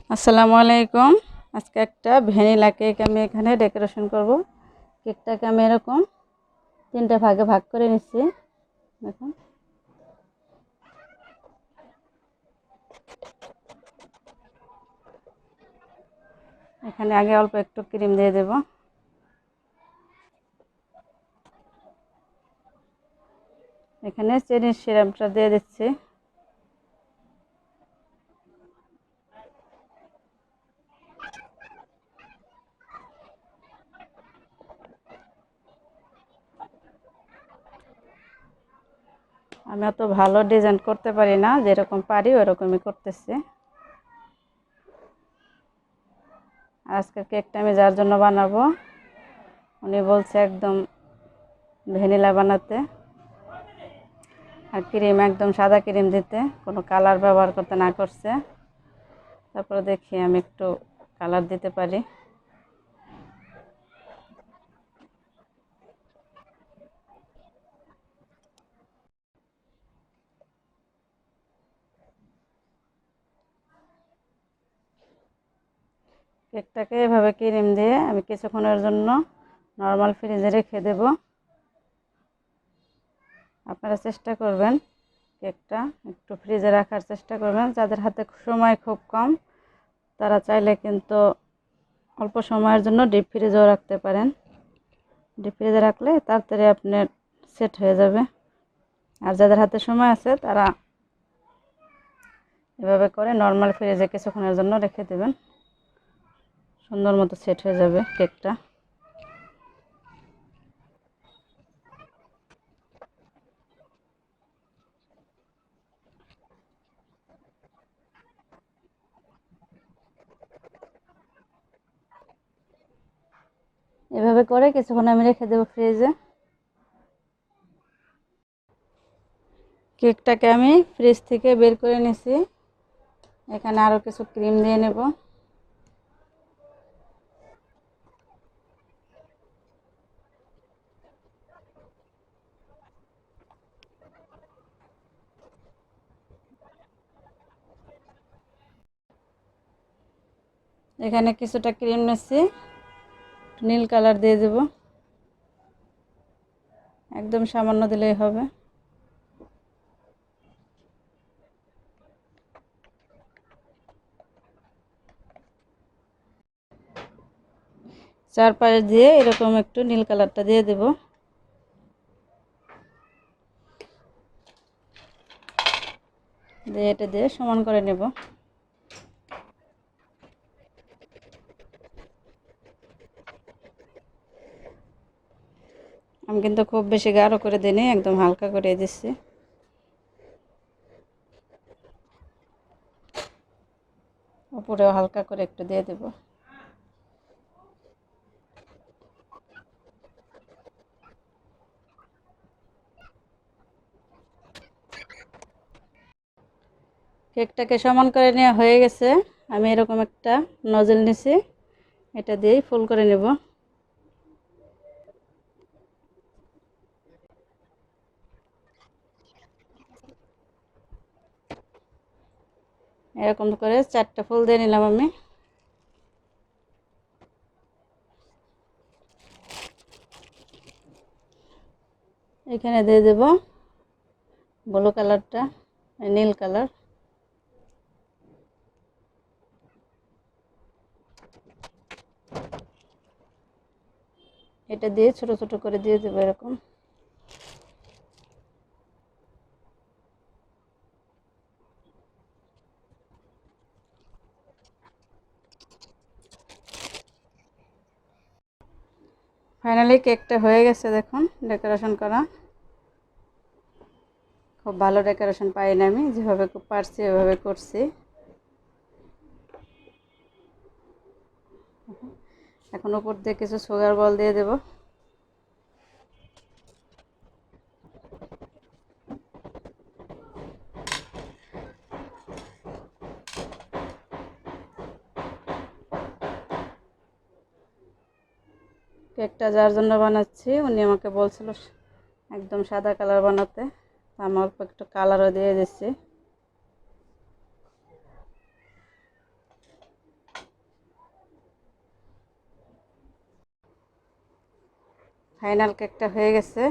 আসসালামু আলাইকুম। আজকে একটা ভ্যানিলা কেক আমি এখানে ডেকোরেশন করব। কেকটাকে আমি এরকম তিনটা ভাগে ভাগ করে নিচ্ছি। দেখুন, এখানে আগে অল্প একটু ক্রিম দিয়ে দেব। এখানে চিনির সিরাপটা দিয়ে দিচ্ছি। আমি অত ভালো ডিজাইন করতে পারি না, যেরকম পারি ওরকমই করতেছি। আজকের কেকটা আমি যার জন্য বানাবো, উনি বলছে একদম ভ্যানিলা বানাতে, আর ক্রিম একদম সাদা ক্রিম দিতে, কোনো কালার ব্যবহার করতে না করছে। তারপরে দেখি আমি একটু কালার দিতে পারি। কেকটাকে এভাবে ক্রিম দিয়ে আমি কিছুক্ষণের জন্য নর্মাল ফ্রিজে রেখে দেব। আপনারা চেষ্টা করবেন কেকটা একটু ফ্রিজে রাখার চেষ্টা করবেন। যাদের হাতে সময় খুব কম, তারা চাইলে কিন্তু অল্প সময়ের জন্য ডিপ ফ্রিজেও রাখতে পারেন। ডিপ ফ্রিজে রাখলে তাড়াতাড়ি আপনার সেট হয়ে যাবে। আর যাদের হাতে সময় আছে, তারা এভাবে করে নর্মাল ফ্রিজে কিছুক্ষণের জন্য রেখে দেবেন, সুন্দর মতো সেট হয়ে যাবে কেকটা। এভাবে করে কিছুক্ষণ আমি রেখে দেবো ফ্রিজে। কেকটাকে আমি ফ্রিজ থেকে বের করে নিয়েছি। এখানে আরও কিছু ক্রিম দিয়ে নেব। এখানে কিছুটা ক্রিম নিচ্ছি, নীল কালার দিয়ে দেব, একদম সামান্য দিলেই হবে। চারপাশ দিয়ে এরকম একটু নীল কালারটা দিয়ে দেব। দিয়ে এটা দিয়ে সমান করে নেব। আমি কিন্তু খুব বেশি গাঢ় করে দিইনি, একদম হালকা করে দিচ্ছি। উপরেও হালকা করে একটু দিয়ে দেব। কেকটাকে সমান করে নেওয়া হয়ে গেছে। আমি এরকম একটা নজল নিছি, এটা দিয়েই ফুল করে নেব। এরকম করে 4টা ফুল দিয়ে নিলাম আমি। এখানে দিয়ে দেব ব্লু কালারটা, নীল কালার। এটা দিয়ে ছোট ছোট করে দিয়ে দেবো এরকম। ফাইনালি কেকটা হয়ে গেছে, দেখুন ডেকোরেশন করা। খুব ভালো ডেকোরেশন পাইনি, আমি যেভাবে পারছি এভাবে করছি। এখন উপর দিয়ে কিছু সুগার বল দিয়ে দেব। কেকটা যার জন্য বানাচ্ছি, উনি আমাকে বলছিল একদম সাদা কালার বানাতে, আমি অল্প একটু কালারও দিয়ে দিচ্ছি। ফাইনাল কেকটা হয়ে গেছে।